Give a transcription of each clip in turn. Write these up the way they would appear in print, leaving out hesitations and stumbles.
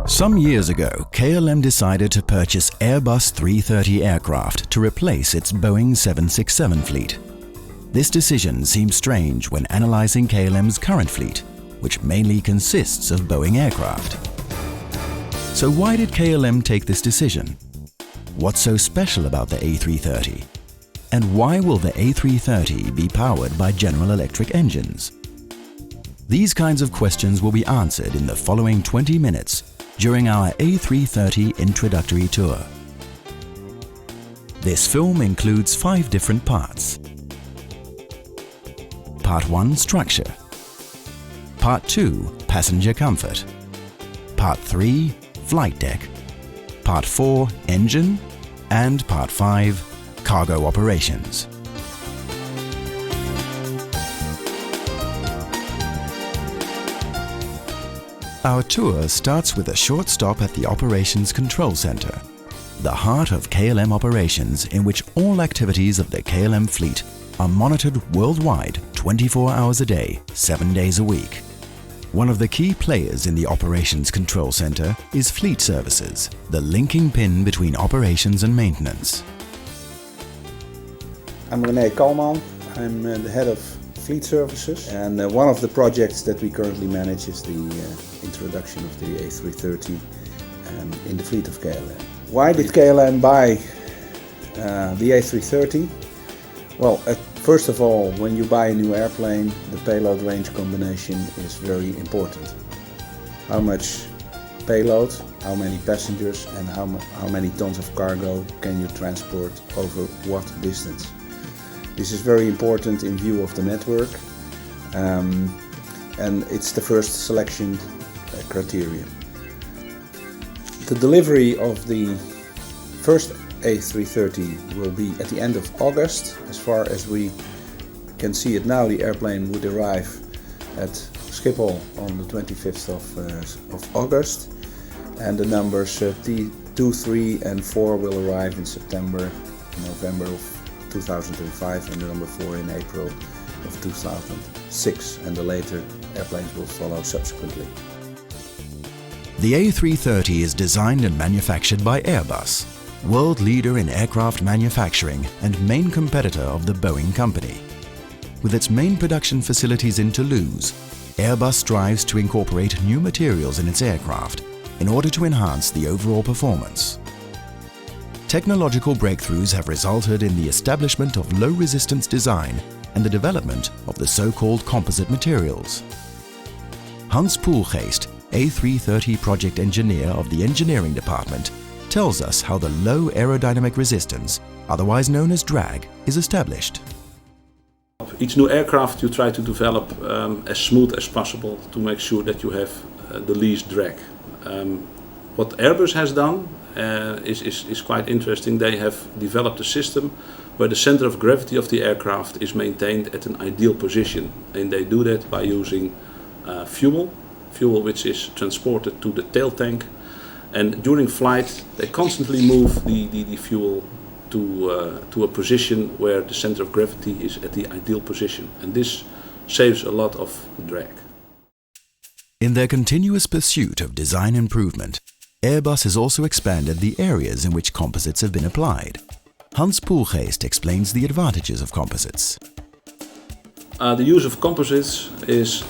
Some years ago, KLM decided to purchase Airbus 330 aircraft to replace its Boeing 767 fleet. This decision seems strange when analyzing KLM's current fleet, which mainly consists of Boeing aircraft. So why did KLM take this decision? What's so special about the A330? And why will the A330 be powered by General Electric engines? These kinds of questions will be answered in the following 20 minutes during our A330 introductory tour. This film includes 5 different parts. Part 1 – Structure. Part 2 – Passenger comfort. Part 3 – Flight deck. Part 4 – Engine. And Part 5 – Cargo operations. Our tour starts with a short stop at the Operations Control Center, the heart of KLM operations in which all activities of the KLM fleet are monitored worldwide 24 hours a day, 7 days a week. One of the key players in the Operations Control Center is Fleet Services, the linking pin between operations and maintenance. I'm René Kalman. I'm the head of Fleet Services, and one of the projects that we currently manage is the introduction of the A330 in the fleet of KLM. Why did KLM buy the A330? Well, first of all, when you buy a new airplane, the payload range combination is very important. How much payload, how many passengers, and how many tons of cargo can you transport over what distance? This is very important in view of the network, and it's the first selection criterion. The delivery of the first A330 will be at the end of August. As far as we can see it now, the airplane would arrive at Schiphol on the 25th of August, and the numbers 2, 3 and 4 will arrive in September, November of 2005, and the number 4 in April of 2006, and the later airplanes will follow subsequently. The A330 is designed and manufactured by Airbus, world leader in aircraft manufacturing and main competitor of the Boeing company. With its main production facilities in Toulouse, Airbus strives to incorporate new materials in its aircraft in order to enhance the overall performance. Technological breakthroughs have resulted in the establishment of low-resistance design and the development of the so-called composite materials. Hans Poelgeest, A330 project engineer of the engineering department, tells us how the low aerodynamic resistance, otherwise known as drag, is established. Each new aircraft you try to develop as smooth as possible to make sure that you have the least drag. What Airbus has done is quite interesting. They have developed a system where the center of gravity of the aircraft is maintained at an ideal position, and they do that by using fuel which is transported to the tail tank, and during flight they constantly move the fuel to a position where the center of gravity is at the ideal position, and this saves a lot of drag. In their continuous pursuit of design improvement, Airbus has also expanded the areas in which composites have been applied. Hans Poelgeest explains the advantages of composites. The use of composites is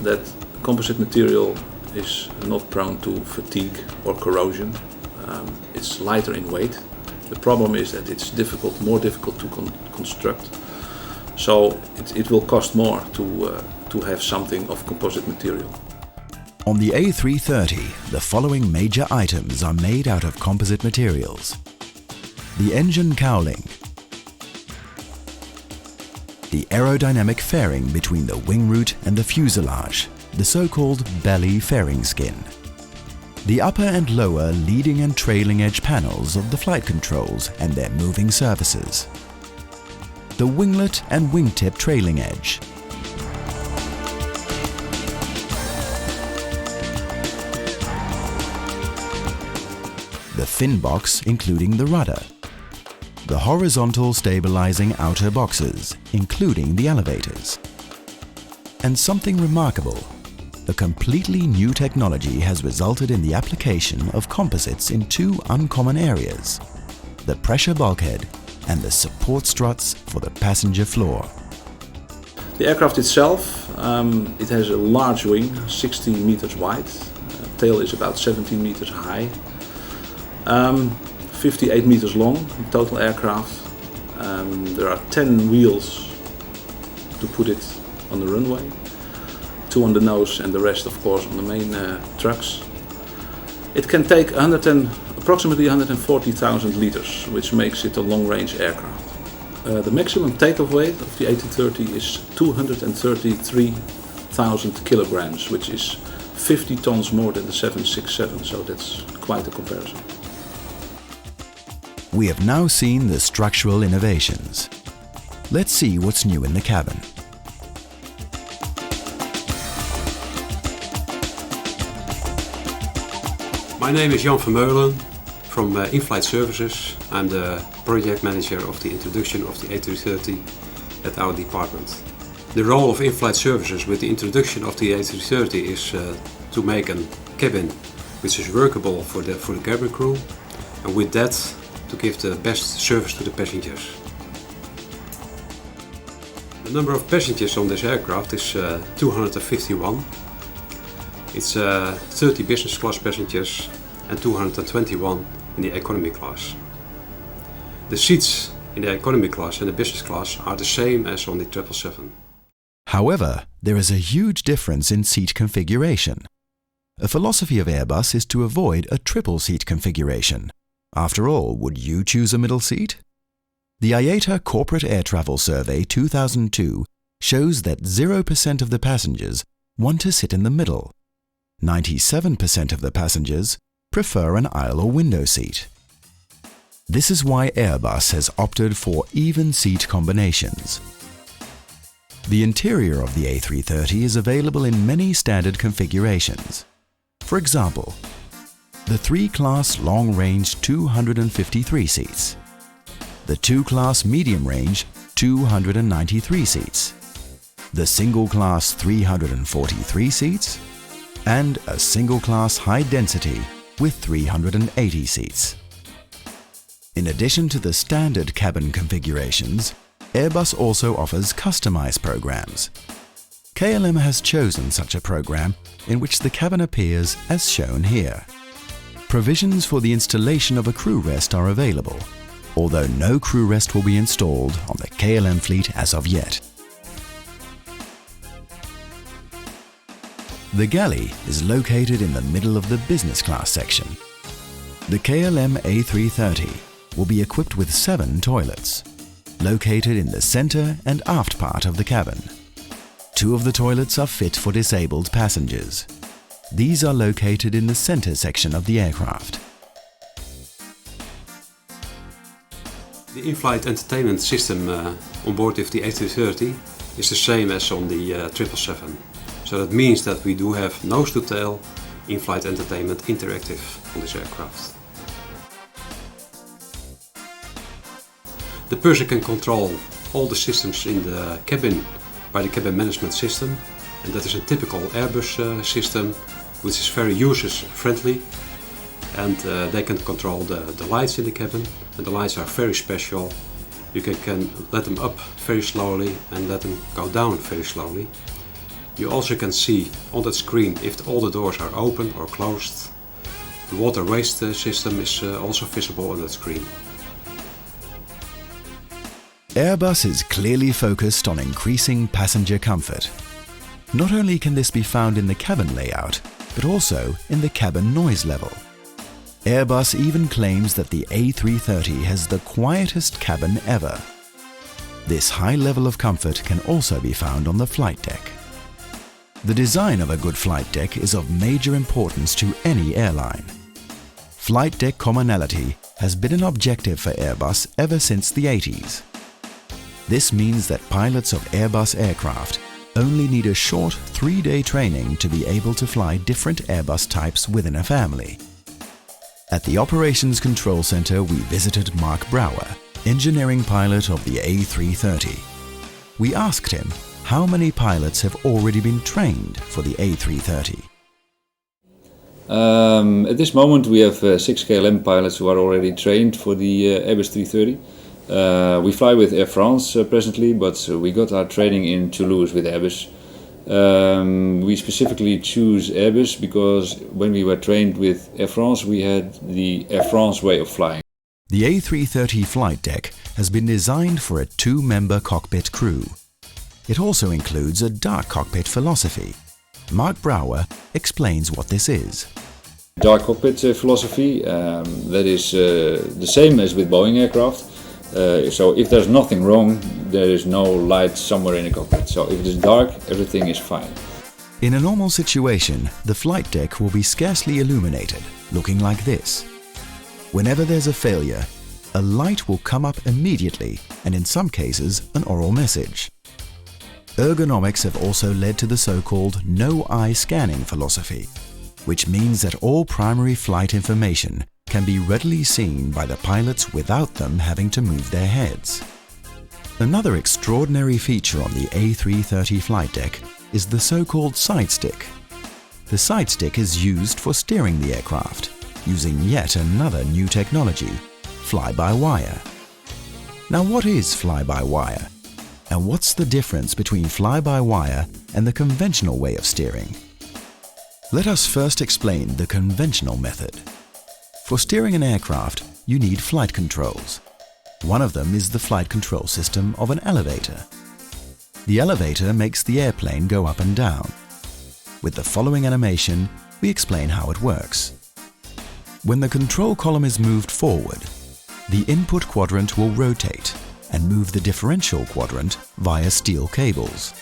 that composite material is not prone to fatigue or corrosion. It's lighter in weight. The problem is that it's more difficult to construct. So it will cost more to have something of composite material. On the A330, the following major items are made out of composite materials: the engine cowling, the aerodynamic fairing between the wing root and the fuselage, the so-called belly fairing skin, the upper and lower leading and trailing edge panels of the flight controls and their moving surfaces, the winglet and wingtip trailing edge, the fin box including the rudder, the horizontal stabilizing outer boxes including the elevators. And something remarkable, a completely new technology has resulted in the application of composites in two uncommon areas, the pressure bulkhead and the support struts for the passenger floor. The aircraft itself, it has a large wing, 16 meters wide, tail is about 17 meters high, 58 meters long, total aircraft. There are 10 wheels to put it on the runway, 2 on the nose and the rest of course on the main trucks. It can take approximately 140,000 liters, which makes it a long-range aircraft. The maximum takeoff weight of the A330 is 233,000 kilograms, which is 50 tons more than the 767, so that's quite a comparison. We have now seen the structural innovations. Let's see what's new in the cabin. My name is Jan Vermeulen from In-Flight Services. I'm the project manager of the introduction of the A330 at our department. The role of In-Flight Services with the introduction of the A330 is to make a cabin which is workable for the cabin crew, and with that to give the best service to the passengers. The number of passengers on this aircraft is 251. It's 30 business class passengers and 221 in the economy class. The seats in the economy class and the business class are the same as on the 777. However, there is a huge difference in seat configuration. A philosophy of Airbus is to avoid a triple seat configuration. After all, would you choose a middle seat? The IATA Corporate Air Travel Survey 2002 shows that 0% of the passengers want to sit in the middle. 97% of the passengers prefer an aisle or window seat. This is why Airbus has opted for even seat combinations. The interior of the A330 is available in many standard configurations. For example, the 3-class long-range 253 seats, the 2-class medium-range 293 seats, the single-class 343 seats, and a single-class high-density with 380 seats. In addition to the standard cabin configurations, Airbus also offers customized programs. KLM has chosen such a program in which the cabin appears as shown here. Provisions for the installation of a crew rest are available, although no crew rest will be installed on the KLM fleet as of yet. The galley is located in the middle of the business class section. The KLM A330 will be equipped with 7 toilets, located in the center and aft part of the cabin. 2 of the toilets are fit for disabled passengers. These are located in the center section of the aircraft. The in-flight entertainment system on board of the A330 is the same as on the 777. So that means that we do have nose-to-tail in-flight entertainment interactive on this aircraft. The person can control all the systems in the cabin by the cabin management system, and that is a typical Airbus system which is very user-friendly, and they can control the lights in the cabin, and the lights are very special. You can let them up very slowly and let them go down very slowly. You also can see on that screen if all the doors are open or closed. The water waste system is also visible on that screen. Airbus is clearly focused on increasing passenger comfort. Not only can this be found in the cabin layout, but also in the cabin noise level. Airbus even claims that the A330 has the quietest cabin ever. This high level of comfort can also be found on the flight deck. The design of a good flight deck is of major importance to any airline. Flight deck commonality has been an objective for Airbus ever since the 80s. This means that pilots of Airbus aircraft only need a short 3-day training to be able to fly different Airbus types within a family. At the Operations Control Center, we visited Mark Brouwer, engineering pilot of the A330. We asked him how many pilots have already been trained for the A330. At this moment we have 6 KLM pilots who are already trained for the Airbus 330. We fly with Air France presently, but we got our training in Toulouse with Airbus. We specifically choose Airbus because when we were trained with Air France, we had the Air France way of flying. The A330 flight deck has been designed for a 2-member cockpit crew. It also includes a dark cockpit philosophy. Mark Brouwer explains what this is. Dark cockpit philosophy, that is the same as with Boeing aircraft. So if there's nothing wrong, there is no light somewhere in the cockpit. So if it is dark, everything is fine. In a normal situation, the flight deck will be scarcely illuminated, looking like this. Whenever there's a failure, a light will come up immediately, and in some cases, an oral message. Ergonomics have also led to the so-called no-eye scanning philosophy, which means that all primary flight information can be readily seen by the pilots without them having to move their heads. Another extraordinary feature on the A330 flight deck is the so-called side stick. The side stick is used for steering the aircraft, using yet another new technology, fly-by-wire. Now, what is fly-by-wire? And what's the difference between fly-by-wire and the conventional way of steering? Let us first explain the conventional method. For steering an aircraft, you need flight controls. One of them is the flight control system of an elevator. The elevator makes the airplane go up and down. With the following animation, we explain how it works. When the control column is moved forward, the input quadrant will rotate and move the differential quadrant via steel cables.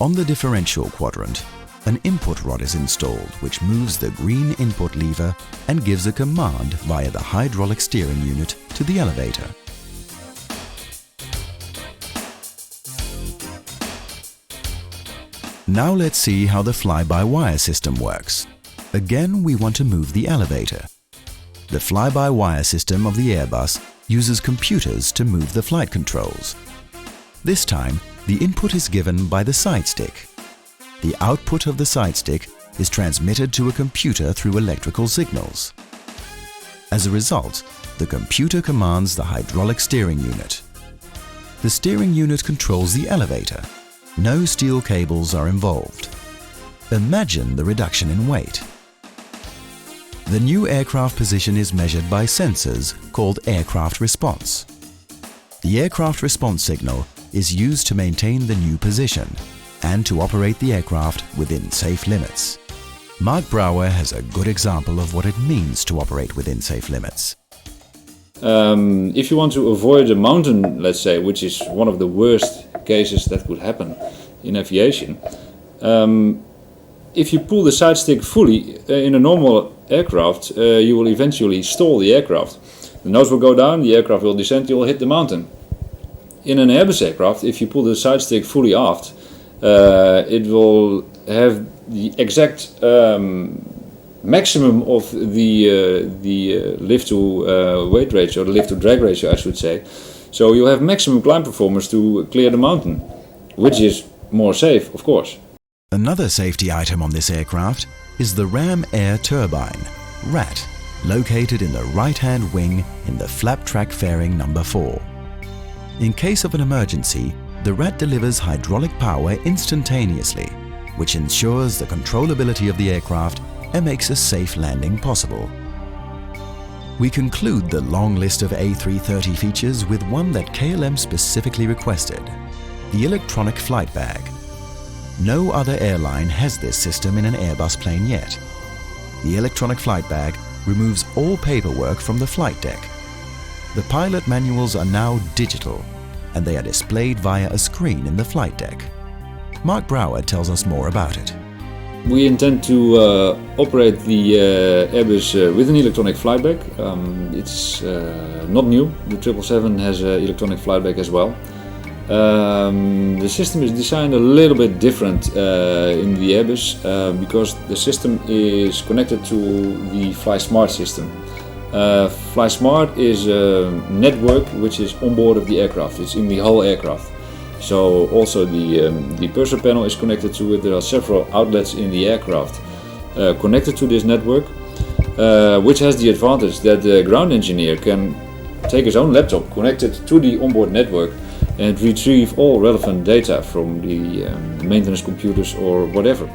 On the differential quadrant, an input rod is installed which moves the green input lever and gives a command via the hydraulic steering unit to the elevator. Now let's see how the fly-by-wire system works. Again, we want to move the elevator. The fly-by-wire system of the Airbus uses computers to move the flight controls. This time, the input is given by the side stick. The output of the side stick is transmitted to a computer through electrical signals. As a result, the computer commands the hydraulic steering unit. The steering unit controls the elevator. No steel cables are involved. Imagine the reduction in weight. The new aircraft position is measured by sensors called aircraft response. The aircraft response signal is used to maintain the new position and to operate the aircraft within safe limits. Mark Brouwer has a good example of what it means to operate within safe limits. If you want to avoid a mountain, let's say, which is one of the worst cases that could happen in aviation, if you pull the side stick fully in a normal aircraft, you will eventually stall the aircraft. The nose will go down, the aircraft will descend, you will hit the mountain. In an Airbus aircraft, if you pull the side stick fully aft, it will have the exact maximum of the lift to weight ratio, or the lift to drag ratio, I should say. So you have maximum climb performance to clear the mountain, which is more safe, of course. Another safety item on this aircraft is the ram air turbine, RAT, located in the right-hand wing in the flap track fairing number 4. In case of an emergency, the RAT delivers hydraulic power instantaneously, which ensures the controllability of the aircraft and makes a safe landing possible. We conclude the long list of A330 features with one that KLM specifically requested, the electronic flight bag. No other airline has this system in an Airbus plane yet. The electronic flight bag removes all paperwork from the flight deck. The pilot manuals are now digital, and they are displayed via a screen in the flight deck. Mark Brouwer tells us more about it. We intend to operate the Airbus with an electronic flight deck. It's not new. The 777 has an electronic flight deck as well. The system is designed a little bit different in the Airbus because the system is connected to the FlySmart system. FlySmart is a network which is on board of the aircraft. It's in the whole aircraft. So also the purser panel is connected to it. There are several outlets in the aircraft connected to this network, which has the advantage that the ground engineer can take his own laptop, connect it to the onboard network, and retrieve all relevant data from the maintenance computers or whatever.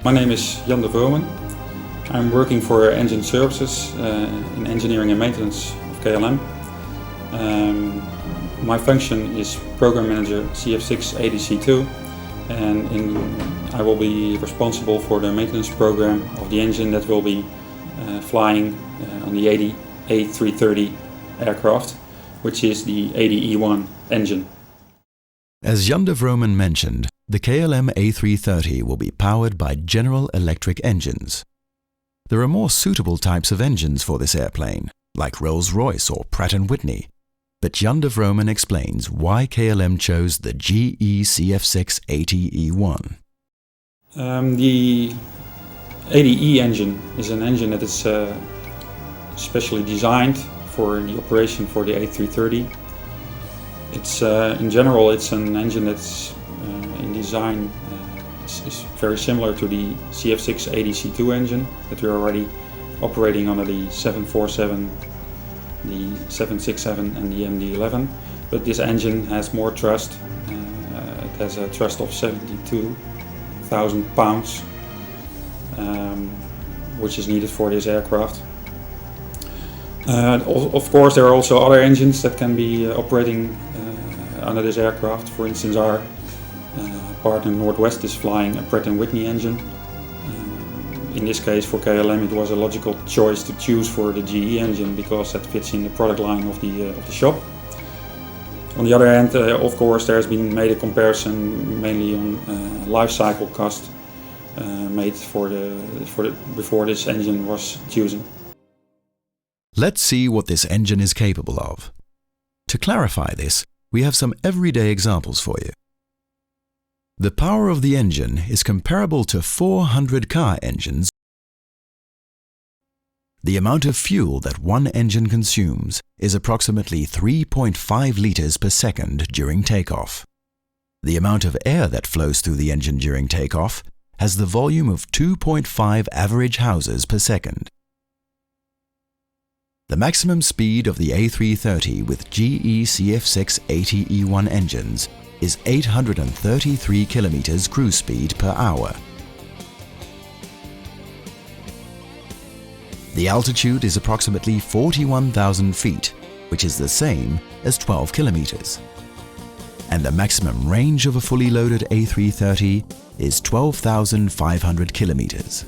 My name is Jan de Vromen. I'm working for Engine Services in engineering and maintenance of KLM. My function is Program Manager CF6 ADC2, and I will be responsible for the maintenance program of the engine that will be flying on the A330 aircraft, which is the ADE1 engine. As Jan de Vromen mentioned, the KLM A330 will be powered by General Electric engines. There are more suitable types of engines for this airplane, like Rolls-Royce or Pratt & Whitney, but Jan de Vromen explains why KLM chose the GE CF6 ATE1. The ADE engine is an engine that is specially designed for the operation for the A330. It's in general, it's an engine that's in design is very similar to the CF6 ADC2 engine that we're already operating under the 747, the 767 and the MD-11. But this engine has more thrust. It has a thrust of 72,000 pounds, which is needed for this aircraft. Of course, there are also other engines that can be operating under this aircraft. For instance, our partner Northwest is flying a Pratt & Whitney engine. In this case, for KLM, it was a logical choice to choose for the GE engine because that fits in the product line of the shop. On the other hand, of course, there has been made a comparison mainly on life cycle cost made before this engine was chosen. Let's see what this engine is capable of. To clarify this, we have some everyday examples for you. The power of the engine is comparable to 400 car engines. The amount of fuel that one engine consumes is approximately 3.5 liters per second during takeoff. The amount of air that flows through the engine during takeoff has the volume of 2.5 average houses per second. The maximum speed of the A330 with GE CF6 ATE1 engines is 833 km cruise speed per hour. The altitude is approximately 41,000 feet, which is the same as 12 kilometers. And the maximum range of a fully loaded A330 is 12,500 kilometers.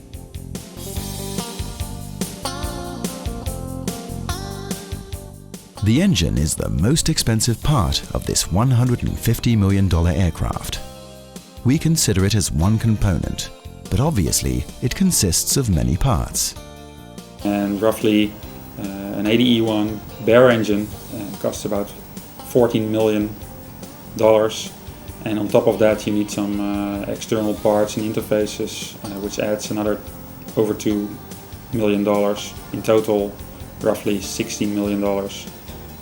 The engine is the most expensive part of this $150 million aircraft. We consider it as one component, but obviously it consists of many parts. And roughly an ADE1 bare engine costs about $14 million, and on top of that you need some external parts and interfaces, which adds another over $2 million. In total, roughly $16 million.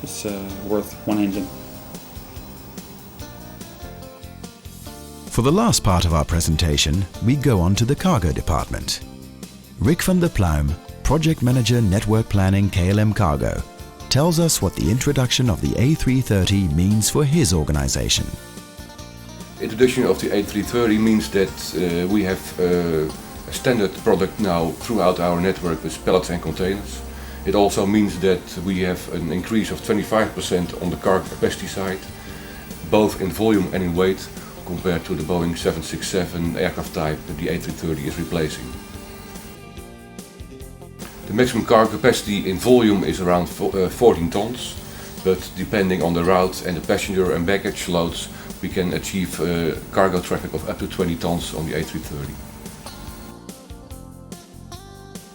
It's worth one engine. For the last part of our presentation, we go on to the cargo department. Rick van der Pluim, Project Manager Network Planning KLM Cargo, tells us what the introduction of the A330 means for his organization. Introduction of the A330 means that we have a standard product now throughout our network with pallets and containers. It also means that we have an increase of 25% on the cargo capacity side, both in volume and in weight, compared to the Boeing 767 aircraft type that the A330 is replacing. The maximum cargo capacity in volume is around 14 tons, but depending on the route and the passenger and baggage loads, we can achieve cargo traffic of up to 20 tons on the A330.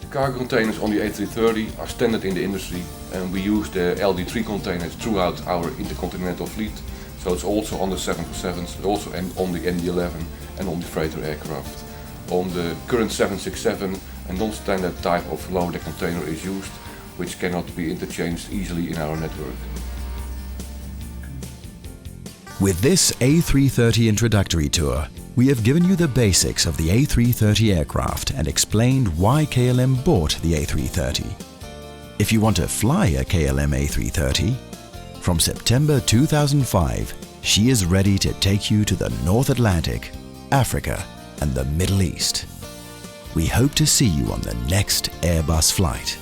The cargo containers on the A330 are standard in the industry, and we use the LD3 containers throughout our intercontinental fleet, so it's also on the 747s, but also on the MD-11 and on the freighter aircraft. On the current 767, a non-standard type of lower deck container is used, which cannot be interchanged easily in our network. With this A330 introductory tour, we have given you the basics of the A330 aircraft and explained why KLM bought the A330. If you want to fly a KLM A330, from September 2005, she is ready to take you to the North Atlantic, Africa, and the Middle East. We hope to see you on the next Airbus flight.